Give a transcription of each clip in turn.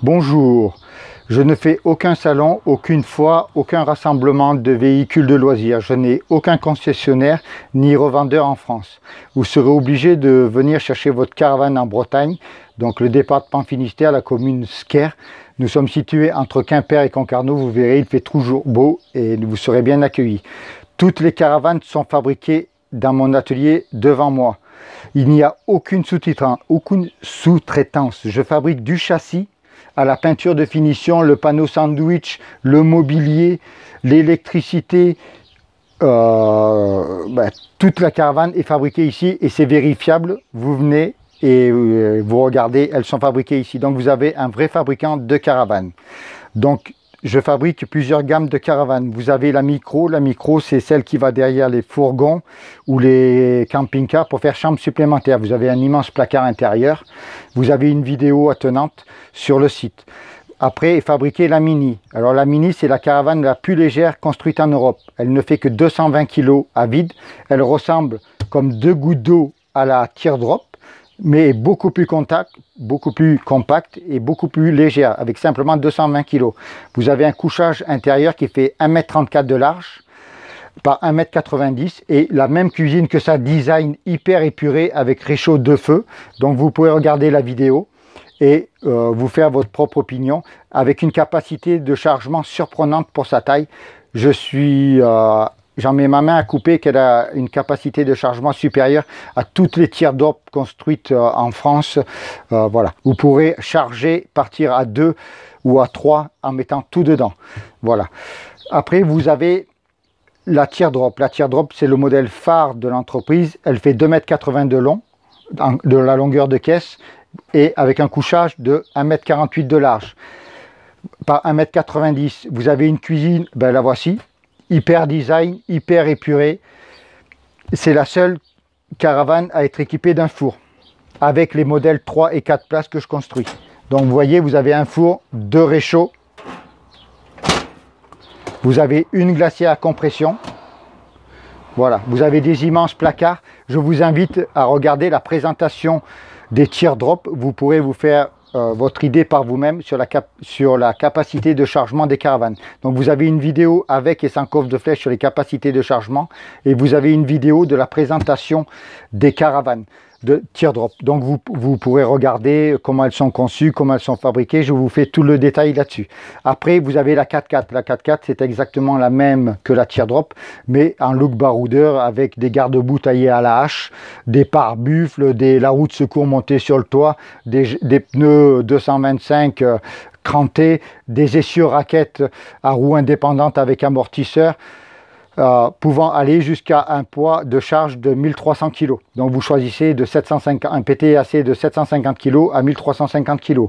Bonjour, je ne fais aucun salon, aucune foire, aucun rassemblement de véhicules de loisirs. Je n'ai aucun concessionnaire ni revendeur en France. Vous serez obligé de venir chercher votre caravane en Bretagne, donc le département Finistère, la commune Sker. Nous sommes situés entre Quimper et Concarneau. Vous verrez, il fait toujours beau et vous serez bien accueillis. Toutes les caravanes sont fabriquées dans mon atelier devant moi. Il n'y a aucune sous-traitance. Je fabrique du châssis à la peinture de finition, le panneau sandwich, le mobilier, l'électricité, toute la caravane est fabriquée ici et c'est vérifiable. Vous venez et vous regardez, elles sont fabriquées ici. Donc vous avez un vrai fabricant de caravanes. Donc je fabrique plusieurs gammes de caravanes. Vous avez la micro c'est celle qui va derrière les fourgons ou les camping-cars pour faire chambre supplémentaire. Vous avez un immense placard intérieur. Vous avez une vidéo attenante sur le site. Après est fabriquée la Mini. Alors la Mini, c'est la caravane la plus légère construite en Europe. Elle ne fait que 220 kg à vide. Elle ressemble comme deux gouttes d'eau à la teardrop, mais beaucoup plus compacte et beaucoup plus légère, avec simplement 220 kg. Vous avez un couchage intérieur qui fait 1,34 m de large par 1,90 m et la même cuisine que ça, design hyper épuré avec réchaud de feu. Donc vous pouvez regarder la vidéo et vous faire votre propre opinion avec une capacité de chargement surprenante pour sa taille. J'en mets ma main à couper qu'elle a une capacité de chargement supérieure à toutes les teardrop construites en France. Voilà, vous pourrez charger, partir à 2 ou à 3 en mettant tout dedans. Voilà. Après, vous avez la teardrop. La teardrop, c'est le modèle phare de l'entreprise. Elle fait 2,80 m de long, de la longueur de caisse, et avec un couchage de 1,48 m de large. Par 1,90 m, vous avez une cuisine, ben la voici. Hyper design, hyper épuré. C'est la seule caravane à être équipée d'un four avec les modèles 3 et 4 places que je construis. Donc vous voyez, vous avez un four de réchaud. Vous avez une glacière à compression. Voilà, vous avez des immenses placards. Je vous invite à regarder la présentation des teardrop. Vous pourrez vous faire votre idée par vous-même sur la capacité de chargement des caravanes. Donc vous avez une vidéo avec et sans coffre de flèche sur les capacités de chargement et vous avez une vidéo de la présentation des caravanes de teardrop. Donc vous pourrez regarder comment elles sont conçues, comment elles sont fabriquées. Je vous fais tout le détail là-dessus. Après vous avez la 4x4. La 4x4 c'est exactement la même que la teardrop mais en look baroudeur avec des garde-boue taillés à la hache, des pare-buffles, la roue de secours montée sur le toit, des pneus 225 crantés, des essieux raquettes à roues indépendantes avec amortisseur. Pouvant aller jusqu'à un poids de charge de 1300 kg. Donc vous choisissez un PTAC de 750 kg à 1350 kg.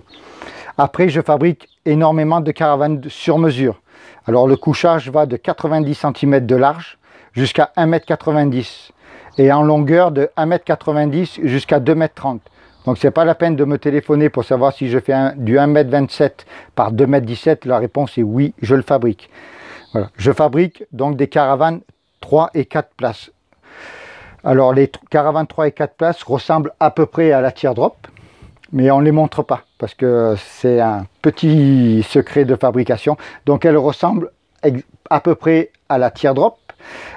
Après, je fabrique énormément de caravanes sur mesure. Alors le couchage va de 90 cm de large jusqu'à 1,90 m et en longueur de 1,90 m jusqu'à 2,30 m. Donc c'est pas la peine de me téléphoner pour savoir si je fais du 1,27 m par 2,17 m. La réponse est oui, je le fabrique. Voilà. Je fabrique donc des caravanes 3 et 4 places. Alors les caravanes 3 et 4 places ressemblent à peu près à la teardrop, mais on ne les montre pas parce que c'est un petit secret de fabrication. Donc elles ressemblent à peu près à la teardrop.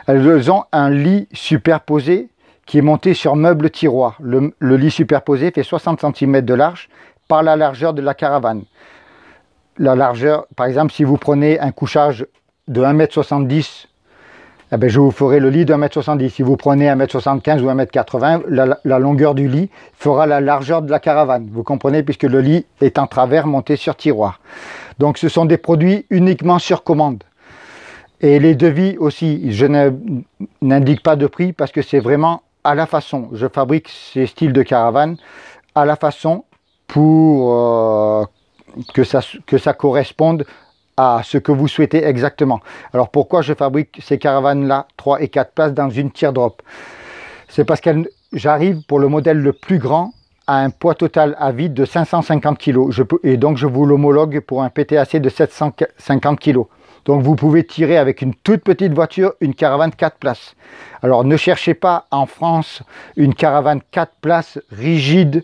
Elles ont un lit superposé qui est monté sur meuble tiroir. Le lit superposé fait 60 cm de large par la largeur de la caravane. La largeur, par exemple, si vous prenez un couchage de 1,70 m, je vous ferai le lit de 1,70 m. Si vous prenez 1,75 m ou 1,80 m, la longueur du lit fera la largeur de la caravane. Vous comprenez, puisque le lit est en travers monté sur tiroir. Donc ce sont des produits uniquement sur commande. Et les devis aussi, je n'indique pas de prix parce que c'est vraiment à la façon. Je fabrique ces styles de caravane à la façon pour que ça corresponde à ce que vous souhaitez exactement. Alors pourquoi je fabrique ces caravanes là 3 et 4 places dans une teardrop? C'est parce que j'arrive pour le modèle le plus grand à un poids total à vide de 550 kg et donc je vous l'homologue pour un PTAC de 750 kg. Donc vous pouvez tirer avec une toute petite voiture une caravane 4 places. Alors ne cherchez pas en France une caravane 4 places rigide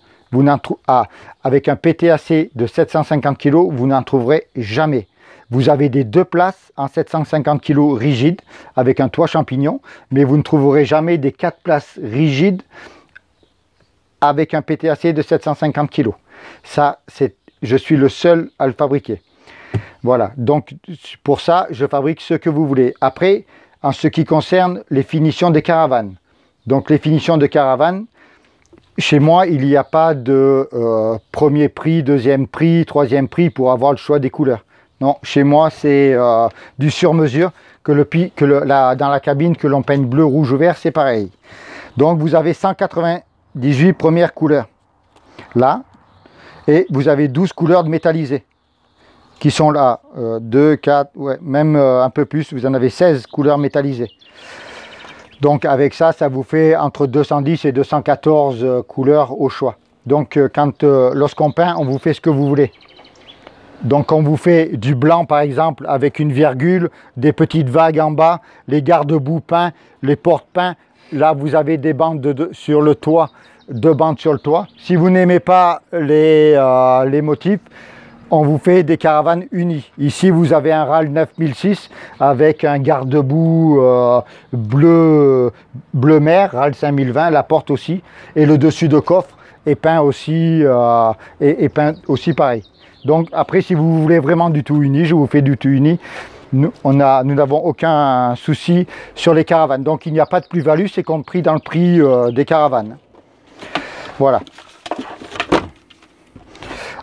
avec un PTAC de 750 kg, vous n'en trouverez jamais. Vous avez des 2 places en 750 kg rigides avec un toit champignon, mais vous ne trouverez jamais des 4 places rigides avec un PTAC de 750 kg. Ça, je suis le seul à le fabriquer. Voilà, donc pour ça, je fabrique ce que vous voulez. Après, en ce qui concerne les finitions des caravanes. Donc les finitions de caravane, chez moi, il n'y a pas de premier prix, deuxième prix, troisième prix pour avoir le choix des couleurs. Non, chez moi, c'est du sur-mesure, dans la cabine, que l'on peigne bleu, rouge ou vert, c'est pareil. Donc vous avez 198 premières couleurs, là, et vous avez 12 couleurs de métallisées, qui sont là, 2, 4, ouais, même un peu plus, vous en avez 16 couleurs métallisées. Donc avec ça, ça vous fait entre 210 et 214 couleurs au choix. Donc lorsqu'on peint, on vous fait ce que vous voulez. Donc on vous fait du blanc par exemple avec une virgule, des petites vagues en bas, les garde-boue peints, les portes peints. Là vous avez des bandes sur le toit, 2 bandes sur le toit. Si vous n'aimez pas les motifs, on vous fait des caravanes unies. Ici vous avez un RAL 9006 avec un garde-boue bleu mer, RAL 5020, la porte aussi, et le dessus de coffre est peint aussi, pareil. Donc après, si vous voulez vraiment du tout uni, je vous fais du tout uni. Nous n'avons aucun souci sur les caravanes. Donc il n'y a pas de plus-value, c'est compris dans le prix des caravanes. Voilà.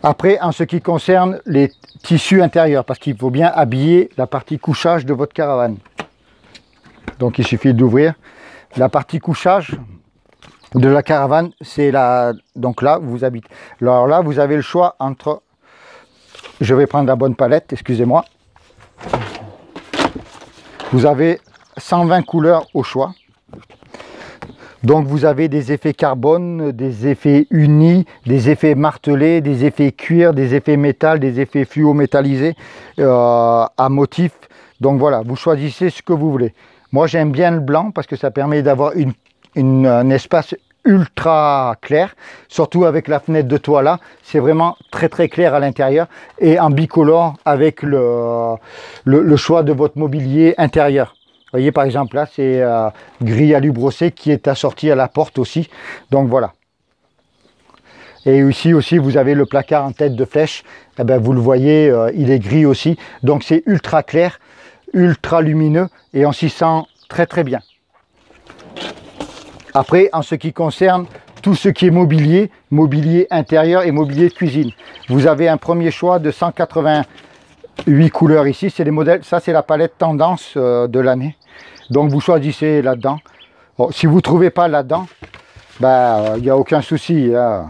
Après, en ce qui concerne les tissus intérieurs, parce qu'il faut bien habiller la partie couchage de votre caravane. Donc il suffit d'ouvrir. La partie couchage de la caravane, c'est là. Donc là, vous habitez. Alors là, vous avez le choix entre... Je vais prendre la bonne palette, excusez-moi. Vous avez 120 couleurs au choix. Donc vous avez des effets carbone, des effets unis, des effets martelés, des effets cuir, des effets métal, des effets fluo métallisés à motif. Donc voilà, vous choisissez ce que vous voulez. Moi j'aime bien le blanc parce que ça permet d'avoir un espace ultra clair, surtout avec la fenêtre de toit là, c'est vraiment très très clair à l'intérieur, et en bicolore avec le choix de votre mobilier intérieur. Vous voyez par exemple là c'est gris alu brossé qui est assorti à la porte aussi, donc voilà. Et ici aussi vous avez le placard en tête de flèche, eh ben, vous le voyez, il est gris aussi, donc c'est ultra clair, ultra lumineux, et on s'y sent très très bien. Après, en ce qui concerne tout ce qui est mobilier, mobilier intérieur et mobilier de cuisine, vous avez un premier choix de 188 couleurs ici. C'est les modèles, ça c'est la palette tendance de l'année. Donc vous choisissez là-dedans. Bon, si vous ne trouvez pas là-dedans, il n'y a aucun souci. Hein.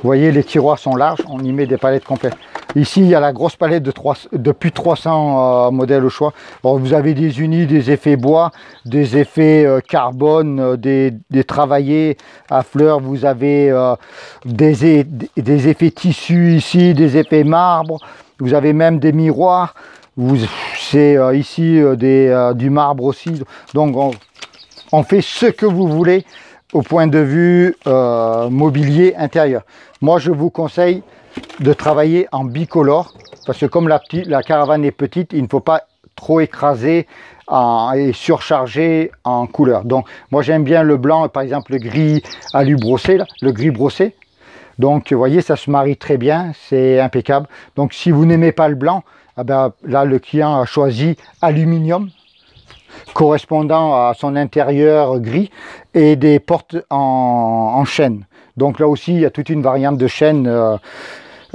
Vous voyez, les tiroirs sont larges, on y met des palettes complètes. Ici, il y a la grosse palette de plus de 300 modèles au choix. Alors, vous avez des unis, des effets bois, des effets carbone, des travaillés à fleurs. Vous avez des effets tissus ici, des effets marbre. Vous avez même des miroirs. C'est ici du marbre aussi. Donc, on fait ce que vous voulez au point de vue mobilier intérieur. Moi, je vous conseille de travailler en bicolore, parce que comme la caravane est petite, il ne faut pas trop écraser et surcharger en couleur. Donc moi j'aime bien le blanc, par exemple le gris alu brossé, là, le gris brossé. Donc vous voyez, ça se marie très bien, c'est impeccable. Donc si vous n'aimez pas le blanc, eh ben, là le client a choisi aluminium correspondant à son intérieur gris, et des portes en chêne. Donc là aussi il y a toute une variante de chêne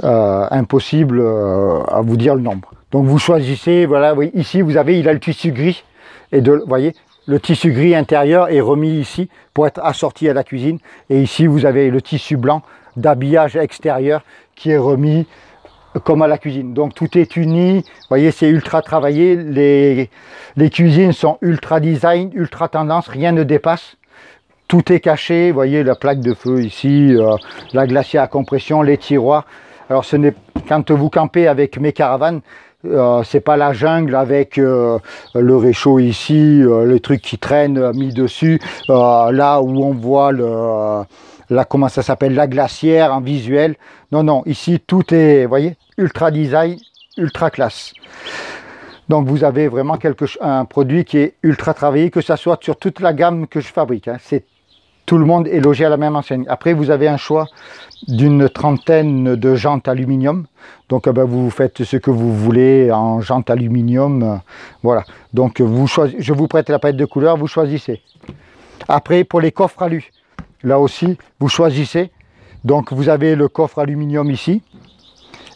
impossible à vous dire le nombre. Donc vous choisissez, voilà, oui, ici vous avez, il a le tissu gris, et vous voyez, le tissu gris intérieur est remis ici pour être assorti à la cuisine, et ici vous avez le tissu blanc d'habillage extérieur qui est remis comme à la cuisine. Donc tout est uni, vous voyez, c'est ultra travaillé, les cuisines sont ultra design, ultra tendance, rien ne dépasse. Tout est caché, vous voyez la plaque de feu ici, la glacière à compression, les tiroirs. Alors quand vous campez avec mes caravanes, c'est pas la jungle avec le réchaud ici, les trucs qui traînent mis dessus, là où on voit là, comment ça s'appelle, la glacière en visuel. Non, non, ici tout est, vous voyez, ultra design, ultra classe. Donc vous avez vraiment un produit qui est ultra travaillé, que ça soit sur toute la gamme que je fabrique. Hein. Tout le monde est logé à la même enseigne. Après, vous avez un choix d'une trentaine de jantes aluminium. Donc, vous faites ce que vous voulez en jantes aluminium. Voilà. Donc, je vous prête la palette de couleurs, vous choisissez. Après, pour les coffres alu, là aussi, vous choisissez. Donc, vous avez le coffre aluminium ici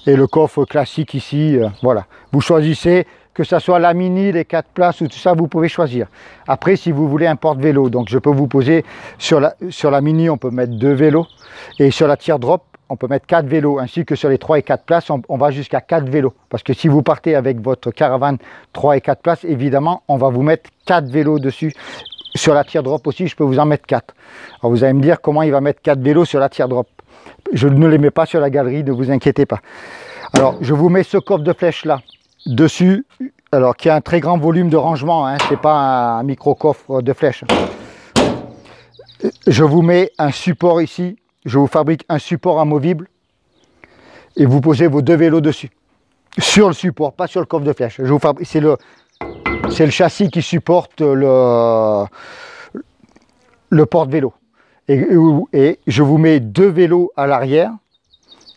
et le coffre classique ici. Voilà. Vous choisissez. Que ce soit la mini, les 4 places ou tout ça, vous pouvez choisir. Après, si vous voulez un porte-vélo, donc je peux vous poser sur la mini, on peut mettre 2 vélos. Et sur la teardrop, on peut mettre 4 vélos. Ainsi que sur les 3 et 4 places, on va jusqu'à 4 vélos. Parce que si vous partez avec votre caravane 3 et 4 places, évidemment, on va vous mettre 4 vélos dessus. Sur la teardrop aussi, je peux vous en mettre 4. Alors vous allez me dire comment il va mettre 4 vélos sur la teardrop. Je ne les mets pas sur la galerie, ne vous inquiétez pas. Alors, je vous mets ce coffre de flèche là. Dessus, alors qui a un très grand volume de rangement, hein, c'est pas un micro coffre de flèche. Je vous mets un support ici, je vous fabrique un support amovible et vous posez vos 2 vélos dessus. Sur le support, pas sur le coffre de flèche. C'est le châssis qui supporte le porte-vélo. Et je vous mets 2 vélos à l'arrière,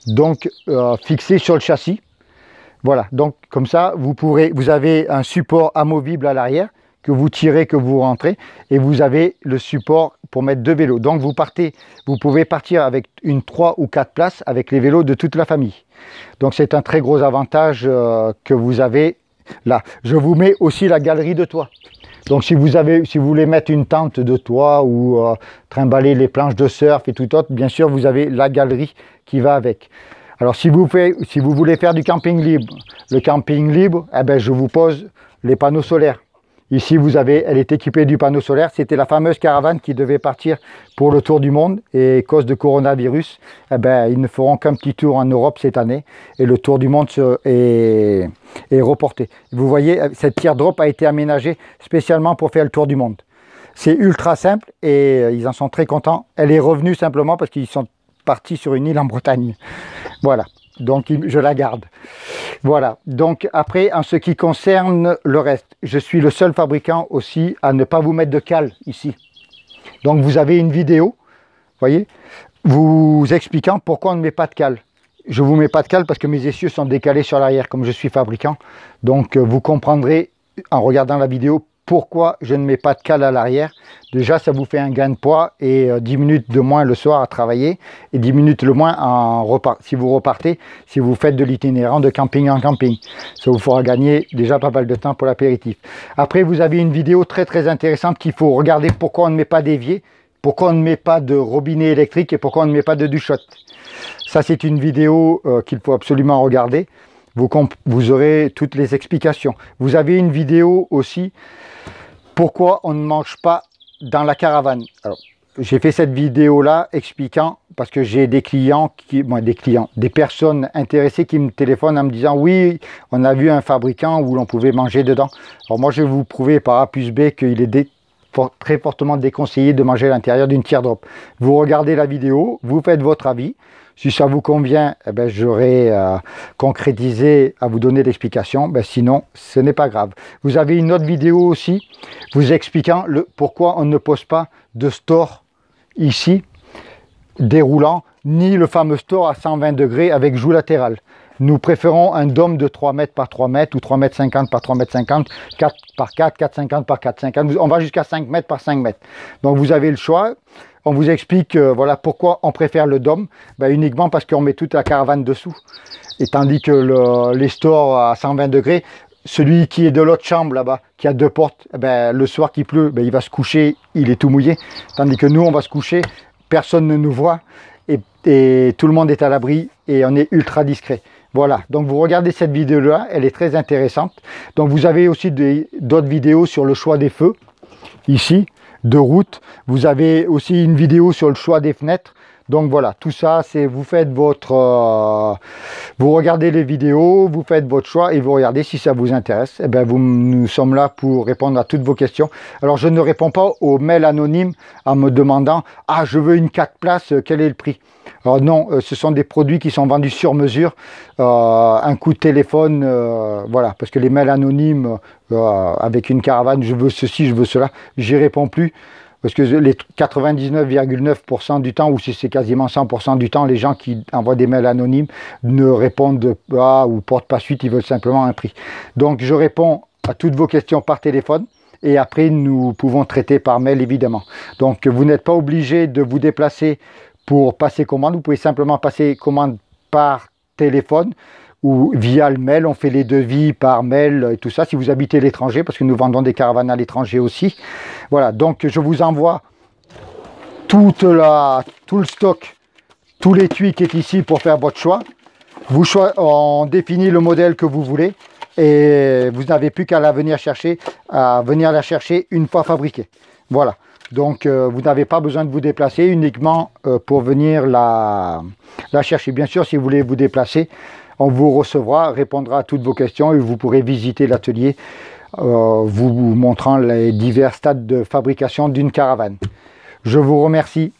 donc fixés sur le châssis. Voilà, donc comme ça, vous avez un support amovible à l'arrière, que vous tirez, que vous rentrez, et vous avez le support pour mettre 2 vélos. Donc vous pouvez partir avec une 3 ou 4 places avec les vélos de toute la famille. Donc c'est un très gros avantage que vous avez là. Je vous mets aussi la galerie de toit. Donc si vous voulez mettre une tente de toit ou trimballer les planches de surf et tout autre, bien sûr vous avez la galerie qui va avec. Alors si vous voulez faire du camping libre, le camping libre, eh ben, je vous pose les panneaux solaires. Ici elle est équipée du panneau solaire. C'était la fameuse caravane qui devait partir pour le tour du monde et à cause de coronavirus, eh ben, ils ne feront qu'un petit tour en Europe cette année et le tour du monde est reporté. Vous voyez, cette teardrop a été aménagée spécialement pour faire le tour du monde. C'est ultra simple et ils en sont très contents. Elle est revenue simplement parce qu'ils sont partis sur une île en Bretagne. Voilà, donc je la garde. Voilà, donc après, en ce qui concerne le reste, je suis le seul fabricant aussi à ne pas vous mettre de cale ici. Donc vous avez une vidéo, voyez, vous expliquant pourquoi on ne met pas de cale. Je ne vous mets pas de cale parce que mes essieux sont décalés sur l'arrière comme je suis fabricant. Donc vous comprendrez en regardant la vidéo pourquoi je ne mets pas de cale à l'arrière. Déjà, ça vous fait un gain de poids et 10 minutes de moins le soir à travailler et 10 minutes le moins si vous repartez, si vous faites de l'itinérant de camping en camping. Ça vous fera gagner déjà pas mal de temps pour l'apéritif. Après, vous avez une vidéo très très intéressante qu'il faut regarder pourquoi on ne met pas d'évier, pourquoi on ne met pas de robinet électrique et pourquoi on ne met pas de duchotte. Ça, c'est une vidéo qu'il faut absolument regarder. Vous aurez toutes les explications. Vous avez une vidéo aussi pourquoi on ne mange pas dans la caravane. Alors, j'ai fait cette vidéo là expliquant parce que j'ai des clients, des personnes intéressées qui me téléphonent en me disant oui, on a vu un fabricant où l'on pouvait manger dedans. Alors moi je vais vous prouver par A plus B qu'il est très fortement déconseillé de manger à l'intérieur d'une teardrop. Vous regardez la vidéo, vous faites votre avis. Si ça vous convient, eh ben, j'aurai concrétisé à vous donner l'explication. Ben, sinon, ce n'est pas grave. Vous avez une autre vidéo aussi vous expliquant pourquoi on ne pose pas de store ici, déroulant, ni le fameux store à 120 degrés avec joue latérale. Nous préférons un dôme de 3 mètres par 3 mètres ou 3 mètres 50 par 3 mètres 50, 4 par 4, 4 50 par 4 50. On va jusqu'à 5 mètres par 5 mètres. Donc vous avez le choix. On vous explique voilà pourquoi on préfère le dôme, uniquement parce qu'on met toute la caravane dessous. Et tandis que les stores à 120 degrés, celui qui est de l'autre chambre là-bas, qui a 2 portes, le soir qu'il pleut, il va se coucher, il est tout mouillé. Tandis que nous, on va se coucher, personne ne nous voit et tout le monde est à l'abri et on est ultra discret. Voilà, donc vous regardez cette vidéo-là, elle est très intéressante. Donc vous avez aussi d'autres vidéos sur le choix des feux, ici, de route. Vous avez aussi une vidéo sur le choix des fenêtres. Donc voilà, tout ça, c'est vous faites votre... vous regardez les vidéos, vous faites votre choix et vous regardez si ça vous intéresse. Et bien, nous sommes là pour répondre à toutes vos questions. Alors, je ne réponds pas aux mails anonymes en me demandant « Ah, je veux une 4 places, quel est le prix ?» Alors non, ce sont des produits qui sont vendus sur mesure, un coup de téléphone, voilà, parce que les mails anonymes avec une caravane, je veux ceci, je veux cela, j'y réponds plus, parce que les 99,9% du temps, ou si c'est quasiment 100% du temps, les gens qui envoient des mails anonymes ne répondent pas ou portent pas suite, ils veulent simplement un prix. Donc je réponds à toutes vos questions par téléphone. Et après, nous pouvons traiter par mail, évidemment. Donc, vous n'êtes pas obligé de vous déplacer pour passer commande. Vous pouvez simplement passer commande par téléphone ou via le mail. On fait les devis par mail et tout ça. Si vous habitez l'étranger, parce que nous vendons des caravanes à l'étranger aussi. Voilà, donc je vous envoie tout le stock, tout l'étui qui est ici pour faire votre choix. On définit le modèle que vous voulez. Et vous n'avez plus qu'à la venir la chercher une fois fabriquée. Voilà. Donc vous n'avez pas besoin de vous déplacer uniquement pour venir la chercher. Bien sûr, si vous voulez vous déplacer, on vous recevra, répondra à toutes vos questions et vous pourrez visiter l'atelier vous montrant les divers stades de fabrication d'une caravane. Je vous remercie.